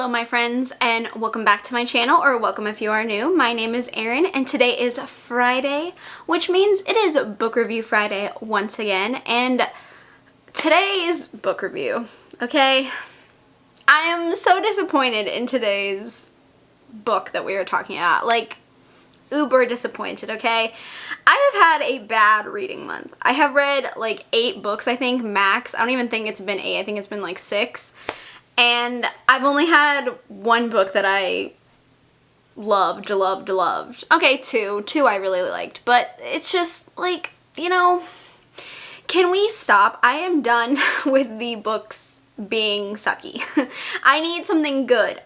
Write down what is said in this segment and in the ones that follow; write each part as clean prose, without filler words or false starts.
Hello my friends and welcome back to my channel, or welcome if you are new. My name is Erin and today is Friday, which means it is Book Review Friday once again, and today's book review, okay? I am so disappointed in today's book that we are talking about, like uber disappointed, okay? I have had a bad reading month. I have read like 8 books, I think, max. I don't even think it's been 8, I think it's been like 6. And I've only had one book that I loved. Okay, two I really liked, but it's just like, you know, can we stop? I am done with the books being sucky. I need something good.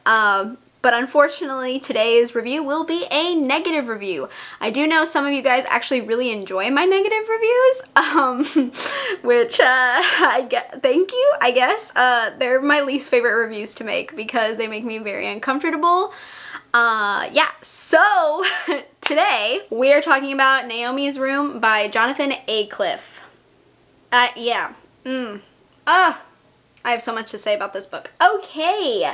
But unfortunately, today's review will be a negative review. I do know some of you guys actually really enjoy my negative reviews, which thank you, I guess. They're my least favorite reviews to make because they make me very uncomfortable. Yeah, so today we are talking about Naomi's Room by Jonathan Aycliffe. Yeah. I have so much to say about this book. Okay.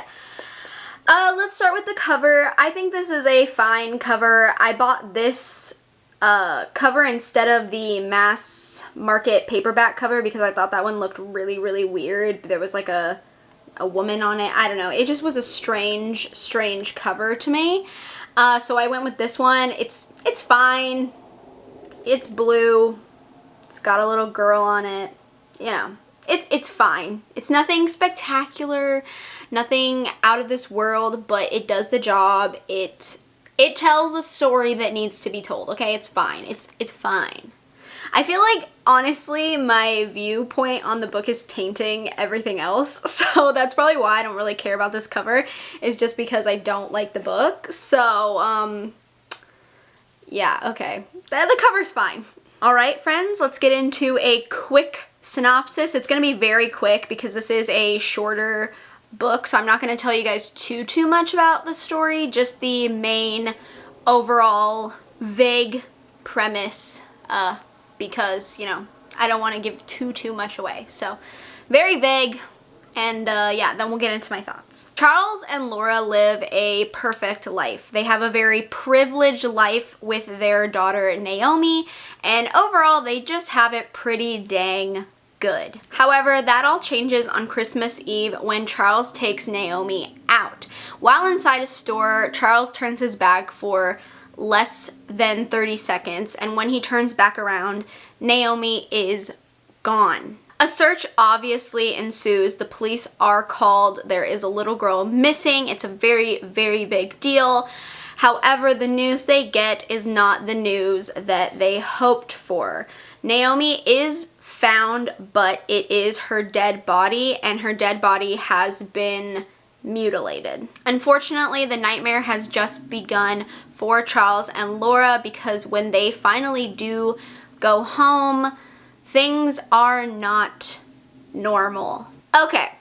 Let's start with the cover. I think this is a fine cover. I bought this cover instead of the mass market paperback cover because I thought that one looked really weird. There was like a woman on it. I don't know. It just was a strange cover to me. So I went with this one. It's fine. It's blue. It's got a little girl on it. You know, it's fine. It's nothing spectacular. Nothing out of this world, but it does the job. It tells a story that needs to be told, okay? It's fine. It's fine. I feel like, honestly, my viewpoint on the book is tainting everything else, so that's probably why I don't really care about this cover, is just because I don't like the book. So, yeah, okay. The cover's fine. Alright, friends, let's get into a quick synopsis. It's gonna be very quick because this is a shorter book, so I'm not going to tell you guys too much about the story, just the main overall vague premise, because, you know, I don't want to give too much away. So very vague, and yeah, then we'll get into my thoughts. Charles and Laura live a perfect life. They have a very privileged life with their daughter Naomi, and overall they just have it pretty dang good. However, that all changes on Christmas Eve when Charles takes Naomi out. While inside a store, Charles turns his back for less than 30 seconds, and when he turns back around, Naomi is gone. A search obviously ensues. The police are called. There is a little girl missing. It's a very big deal. However, the news they get is not the news that they hoped for. Naomi is found, but it is her dead body, and her dead body has been mutilated. Unfortunately, the nightmare has just begun for Charles and Laura because when they finally do go home, things are not normal. Okay,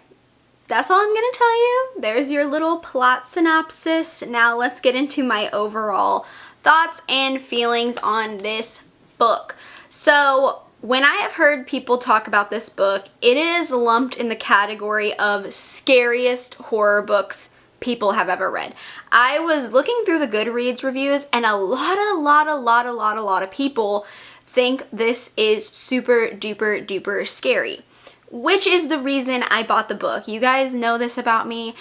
that's all I'm gonna tell you. There's your little plot synopsis. Now let's get into my overall thoughts and feelings on this book. So, when I have heard people talk about this book, it is lumped in the category of scariest horror books people have ever read. I was looking through the Goodreads reviews, and a lot of people think this is super duper scary, which is the reason I bought the book. You guys know this about me.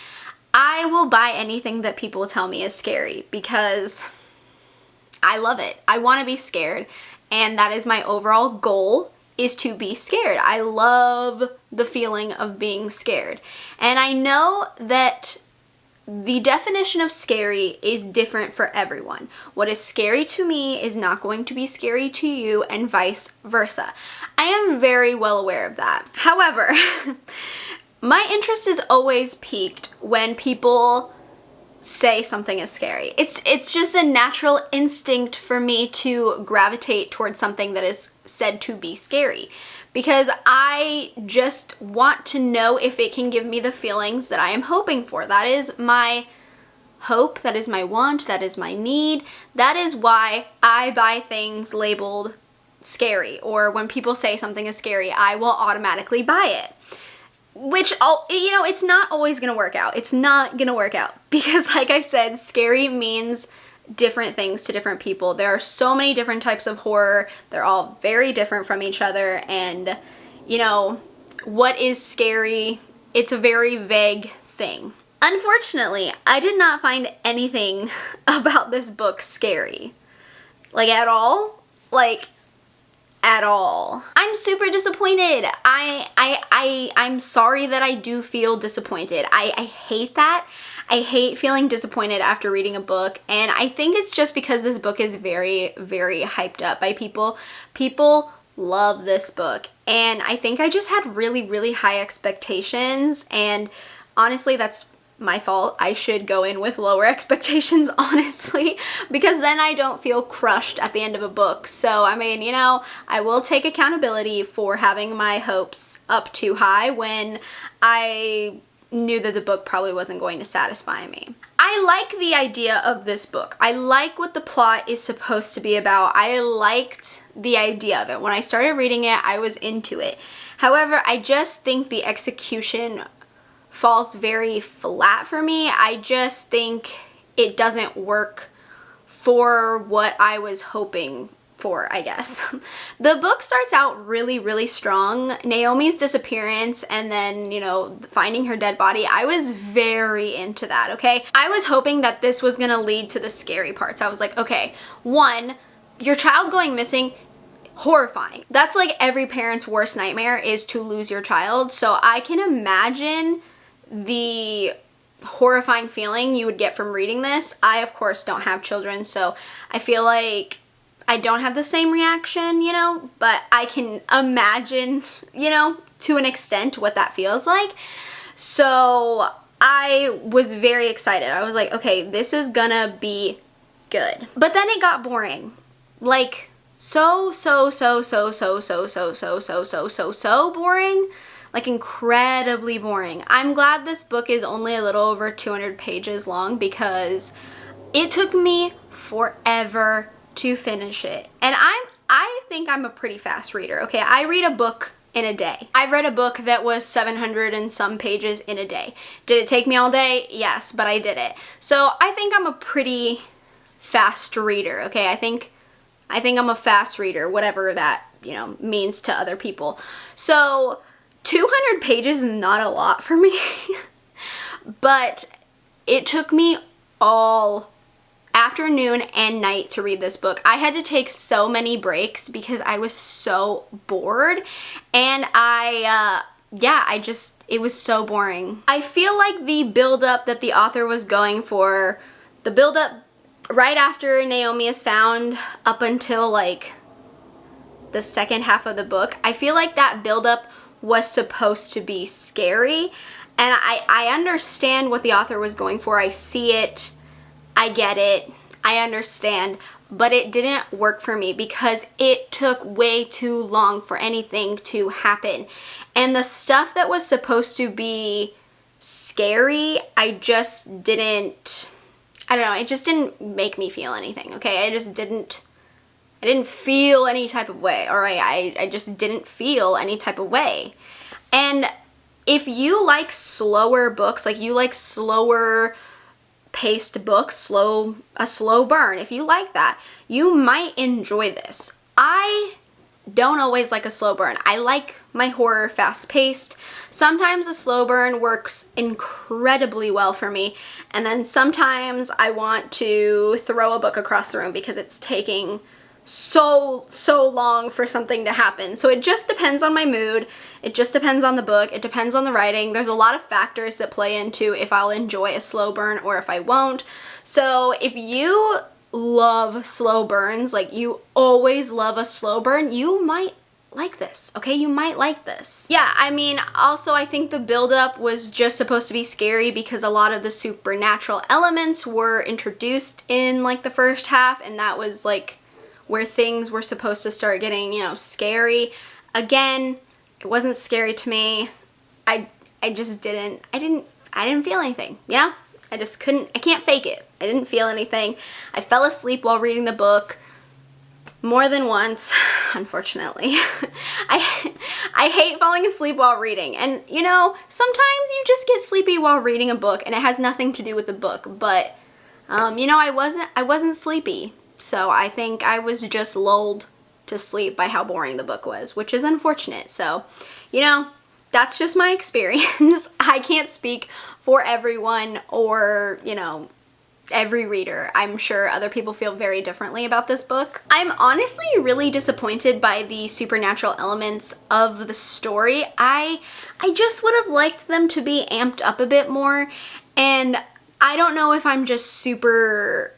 I will buy anything that people tell me is scary because I love it. I want to be scared. And that is my overall goal, is to be scared. I love the feeling of being scared. And I know that the definition of scary is different for everyone. What is scary to me is not going to be scary to you, and vice versa. I am very well aware of that. However, my interest is always piqued when people say something is scary. It's just a natural instinct for me to gravitate towards something that is said to be scary, because I just want to know if it can give me the feelings that I am hoping for. That is my hope, that is my want, that is my need. That is why I buy things labeled scary, or when people say something is scary, I will automatically buy it. which, you know, it's not always gonna work out. It's not gonna work out because, like I said, scary means different things to different people. There are so many different types of horror. They're all very different from each other, and, you know, what is scary? It's a very vague thing. Unfortunately, I did not find anything about this book scary. Like, at all. Like, at all. I'm super disappointed. I'm sorry that I do feel disappointed. I hate that. I hate feeling disappointed after reading a book, and I think it's just because this book is very, very hyped up by people. People love this book, and I think I just had really, really high expectations, and honestly, that's my fault. I should go in with lower expectations, honestly, because then I don't feel crushed at the end of a book. So, I mean, you know, I will take accountability for having my hopes up too high when I knew that the book probably wasn't going to satisfy me. I like the idea of this book. I like what the plot is supposed to be about. I liked the idea of it. When I started reading it, I was into it. However, I just think the execution falls very flat for me. I just think it doesn't work for what I was hoping for, I guess. The book starts out really, really strong. Naomi's disappearance and then, you know, finding her dead body, I was very into that, okay? I was hoping that this was gonna lead to the scary parts. I was like, okay, one, your child going missing, horrifying. That's like every parent's worst nightmare, is to lose your child. So I can imagine the horrifying feeling you would get from reading this. I, of course, don't have children, so I feel like I don't have the same reaction, you know, but I can imagine, you know, to an extent what that feels like. So I was very excited. I was like, okay, this is gonna be good. But then it got boring. Like, so boring. Like, incredibly boring. I'm glad this book is only a little over 200 pages long because it took me forever to finish it. And I think I'm a pretty fast reader, okay? I read a book in a day. I've read a book that was 700 and some pages in a day. Did it take me all day? Yes, but I did it. So I think I'm a pretty fast reader, okay? I think I'm a fast reader, whatever that, you know, means to other people. So 200 pages is not a lot for me, but it took me all afternoon and night to read this book. I had to take so many breaks because I was so bored, and it was so boring. I feel like the build-up that the author was going for, the build-up right after Naomi is found up until like the second half of the book, I feel like that build-up was supposed to be scary, and I understand what the author was going for. I see it, I get it, I understand, but it didn't work for me because it took way too long for anything to happen. And the stuff that was supposed to be scary, I don't know, it just didn't make me feel anything, okay? I didn't feel any type of way, all right? I just didn't feel any type of way. And if you like slower books, like you like slower paced books, a slow burn, if you like that, you might enjoy this. I don't always like a slow burn. I like my horror fast paced. Sometimes a slow burn works incredibly well for me, and then sometimes I want to throw a book across the room because it's taking so long for something to happen. So it just depends on my mood. It just depends on the book. It depends on the writing. There's a lot of factors that play into if I'll enjoy a slow burn or if I won't. So if you love slow burns, like you always love a slow burn, you might like this, okay? You might like this. Yeah, I mean, also I think the buildup was just supposed to be scary because a lot of the supernatural elements were introduced in like the first half, and that was like where things were supposed to start getting, you know, scary. Again, it wasn't scary to me. I didn't feel anything, you know? I can't fake it. I didn't feel anything. I fell asleep while reading the book more than once, unfortunately. I hate falling asleep while reading, and you know, sometimes you just get sleepy while reading a book and it has nothing to do with the book, but you know, I wasn't sleepy, so I think I was just lulled to sleep by how boring the book was, which is unfortunate. So, you know, that's just my experience. I can't speak for everyone or, you know, every reader. I'm sure other people feel very differently about this book. I'm honestly really disappointed by the supernatural elements of the story. I just would have liked them to be amped up a bit more, and I don't know if I'm just super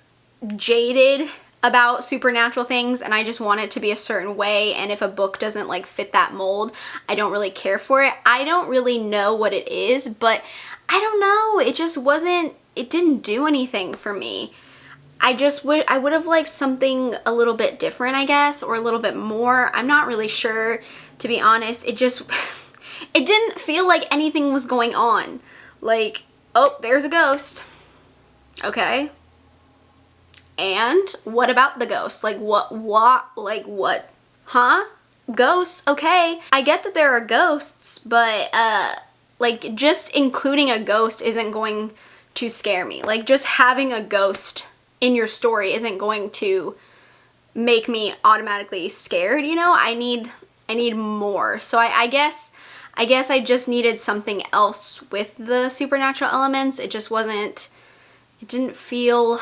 jaded about supernatural things and I just want it to be a certain way, and if a book doesn't like fit that mold, I don't really care for it. I don't really know what it is, but I don't know, it just wasn't, it didn't do anything for me. I would have liked something a little bit different, I guess, or a little bit more. I'm not really sure, to be honest. It didn't feel like anything was going on. Like, oh, there's a ghost. Okay. And what about the ghost? Like what, huh? Ghosts, okay. I get that there are ghosts, but like just including a ghost isn't going to scare me. Like just having a ghost in your story isn't going to make me automatically scared, you know? I need more. So I guess I just needed something else with the supernatural elements. It just wasn't, it didn't feel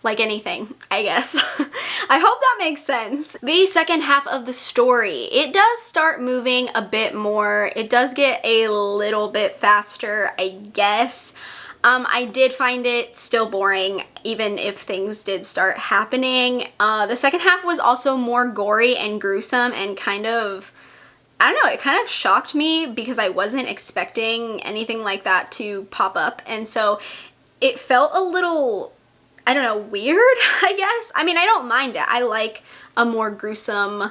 like anything, I guess. I hope that makes sense. The second half of the story, it does start moving a bit more. It does get a little bit faster, I guess. I did find it still boring, even if things did start happening. The second half was also more gory and gruesome and kind of, I don't know, it kind of shocked me because I wasn't expecting anything like that to pop up. And so it felt a little, I don't know, weird, I guess. I mean, I don't mind it. I like a more gruesome,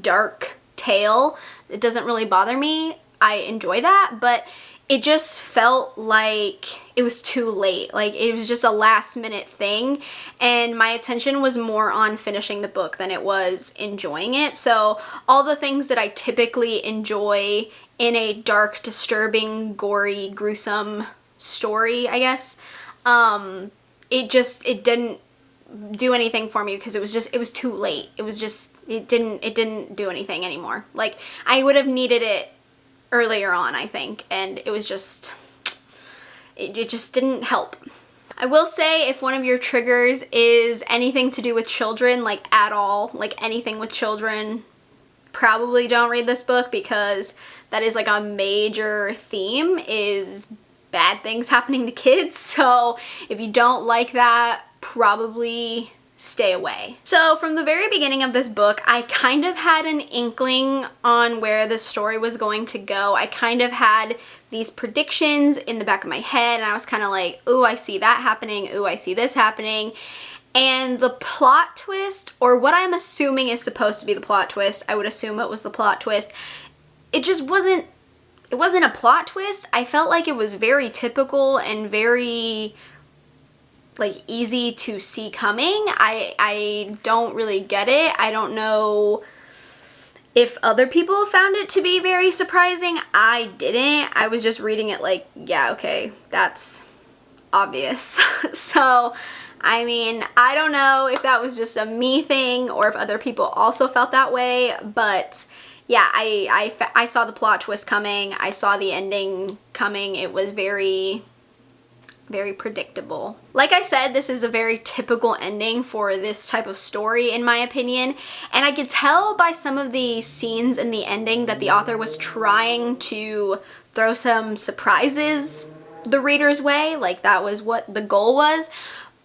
dark tale. It doesn't really bother me. I enjoy that, but it just felt like it was too late. Like it was just a last minute thing, and my attention was more on finishing the book than it was enjoying it. So all the things that I typically enjoy in a dark, disturbing, gory, gruesome story, I guess, it didn't do anything for me because it was too late. It didn't do anything anymore. Like I would have needed it earlier on, I think, and it just didn't help. I will say, if one of your triggers is anything to do with children, like at all, like anything with children, probably don't read this book, because that is like a major theme, is bad things happening to kids. So if you don't like that, probably stay away. So from the very beginning of this book, I kind of had an inkling on where the story was going to go. I kind of had these predictions in the back of my head, and I was kind of like, ooh, I see that happening, ooh, I see this happening. And the plot twist, or what I'm assuming is supposed to be the plot twist, I would assume it was the plot twist, it just wasn't, it wasn't a plot twist. I felt like it was very typical and very like easy to see coming. I don't really get it. I don't know if other people found it to be very surprising. I didn't. I was just reading it like, yeah, okay, that's obvious. So, I mean, I don't know if that was just a me thing or if other people also felt that way, but yeah, I saw the plot twist coming. I saw the ending coming. It was very predictable. Like I said, this is a very typical ending for this type of story, in my opinion, and I could tell by some of the scenes in the ending that the author was trying to throw some surprises the reader's way, like that was what the goal was,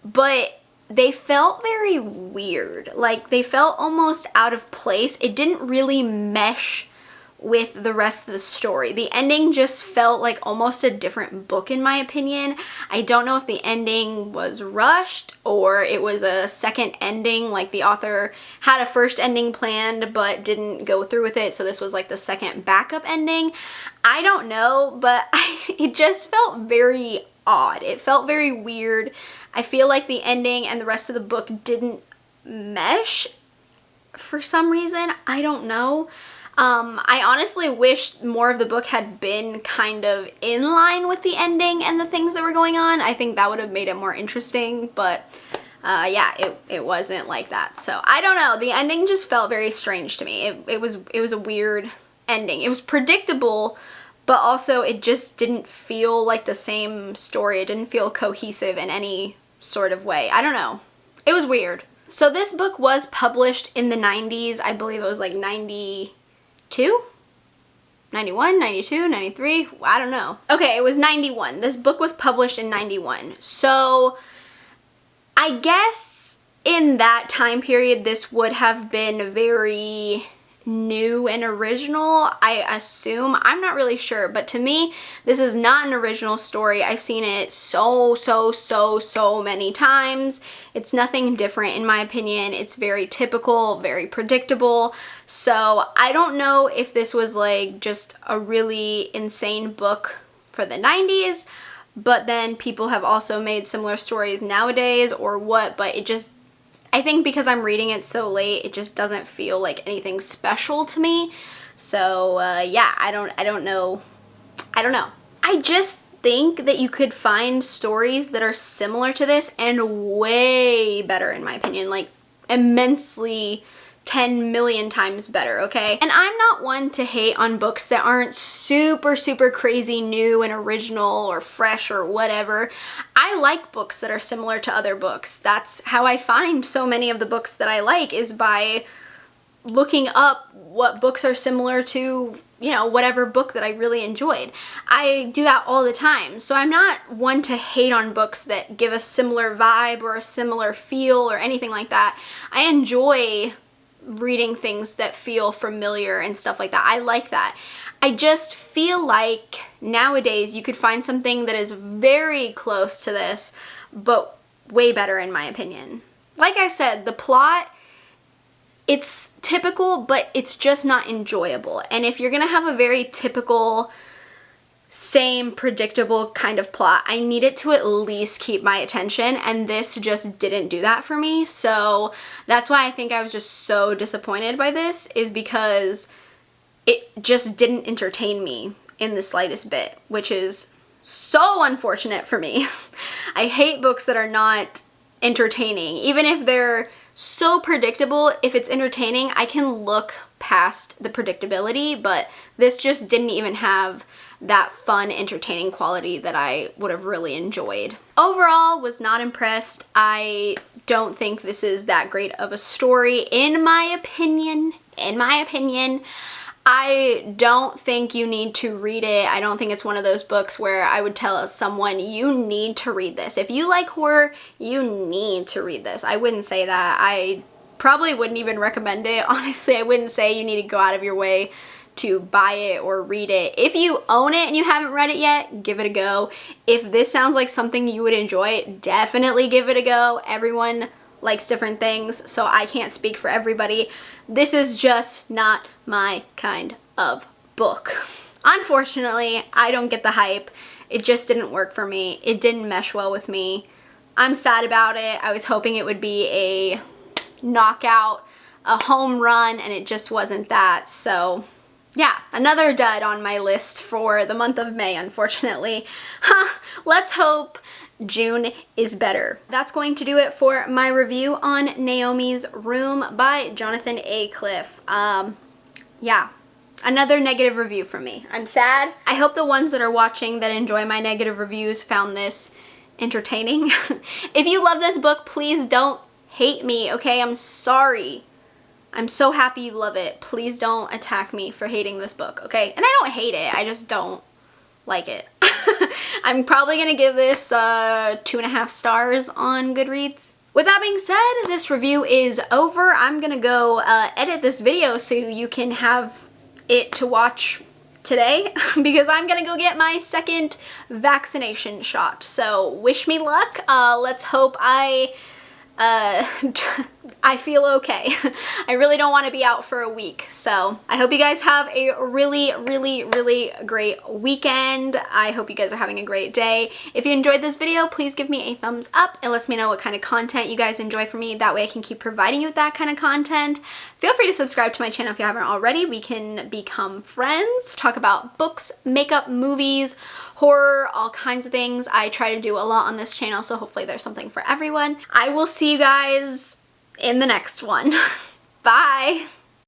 but they felt very weird. Like they felt almost out of place. It didn't really mesh with the rest of the story. The ending just felt like almost a different book, in my opinion. I don't know if the ending was rushed or it was a second ending, like the author had a first ending planned but didn't go through with it, so this was like the second backup ending. I don't know, but it just felt very odd. It felt very weird. I feel like the ending and the rest of the book didn't mesh. for some reason. I don't know. I honestly wish more of the book had been kind of in line with the ending and the things that were going on. I think that would have made it more interesting, but yeah, it wasn't like that. So I don't know. The ending just felt very strange to me. It was a weird ending. It was predictable, but also it just didn't feel like the same story. It didn't feel cohesive in any sort of way. I don't know. It was weird. So this book was published in the 90s. I believe it was like 92? 91, 92, 93, I don't know. Okay, it was 91. This book was published in 91. So I guess in that time period, this would have been very new and original, I assume. I'm not really sure, but to me, this is not an original story. I've seen it so many times. It's nothing different in my opinion. It's very typical, very predictable. So I don't know if this was like just a really insane book for the 90s, but then people have also made similar stories nowadays or what, but it just, I think because I'm reading it so late, it just doesn't feel like anything special to me. So yeah, I don't know. I just think that you could find stories that are similar to this and way better in my opinion, like immensely 10 million times better, okay? And I'm not one to hate on books that aren't super crazy new and original or fresh or whatever. I like books that are similar to other books. That's how I find so many of the books that I like, is by looking up what books are similar to, you know, whatever book that I really enjoyed. I do that all the time. So I'm not one to hate on books that give a similar vibe or a similar feel or anything like that. I enjoy reading things that feel familiar and stuff like that. I like that. I just feel like nowadays you could find something that is very close to this, but way better in my opinion. Like I said, the plot, it's typical, but it's just not enjoyable. And if you're gonna have a very typical, same predictable kind of plot, I need it to at least keep my attention, and this just didn't do that for me. So that's why I think I was just so disappointed by this, is because it just didn't entertain me in the slightest bit, which is so unfortunate for me. I hate books that are not entertaining. Even if they're so predictable, if it's entertaining, I can look past the predictability, but this just didn't even have that fun, entertaining quality that I would have really enjoyed. Overall, was not impressed. I don't think this is that great of a story, in my opinion. I don't think you need to read it. I don't think it's one of those books where I would tell someone, you need to read this. If you like horror, you need to read this. I wouldn't say that. I probably wouldn't even recommend it. Honestly, I wouldn't say you need to go out of your way to buy it or read it. If you own it and you haven't read it yet, give it a go. If this sounds like something you would enjoy, definitely give it a go. Everyone likes different things, so I can't speak for everybody. This is just not my kind of book. Unfortunately, I don't get the hype. It just didn't work for me. It didn't mesh well with me. I'm sad about it. I was hoping it would be a knockout, a home run, and it just wasn't that. So yeah, another dud on my list for the month of May, unfortunately. Let's hope June is better. That's going to do it for my review on Naomi's Room by Jonathan Aycliffe. Yeah, another negative review from me. I'm sad. I hope the ones that are watching that enjoy my negative reviews found this entertaining. If you love this book, please don't hate me, okay? I'm sorry. I'm so happy you love it. Please don't attack me for hating this book, okay? And I don't hate it, I just don't like it. I'm probably gonna give this 2.5 stars on Goodreads. With that being said, this review is over. I'm gonna go edit this video so you can have it to watch today because I'm gonna go get my second vaccination shot. So wish me luck. Let's hope I I feel okay. I really don't want to be out for a week. So I hope you guys have a really, really, really great weekend. I hope you guys are having a great day. If you enjoyed this video, please give me a thumbs up. It lets me know what kind of content you guys enjoy from me. That way I can keep providing you with that kind of content. Feel free to subscribe to my channel if you haven't already. We can become friends, talk about books, makeup, movies, horror, all kinds of things. I try to do a lot on this channel, so hopefully there's something for everyone. I will see you guys in the next one. Bye!